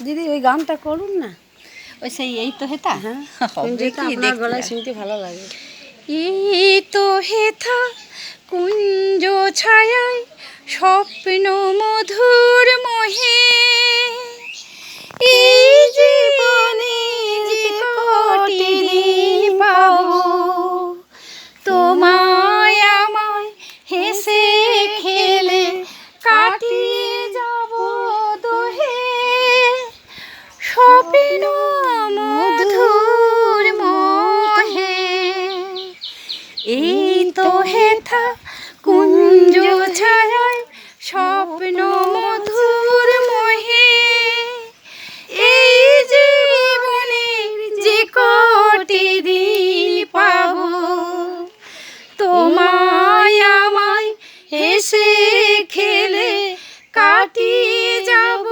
দিদি ওই গানটা করুন না। ওই সেই এই তো হেথা। হ্যাঁ, হবে কি আপনার গলায় শুনতে ভালো লাগে। এই তো হেথা কুঞ্জ ছায়ায় স্বপ্ন মধুর মোহে, এই জীবনে যে কটি দিন পাবো, তোমায় আমায় হেসে খেলে কাটিয়ে যাব দোহে, স্বপ্ন মধুর মোহে। এই তো হেথা কুঞ্জ ছায়ায় স্বপ্ন মধুর মোহে, এই জীবনে যে কটি দিন পাবো, তোমায় আমায় হেসে খেলে কাটিয়ে যাব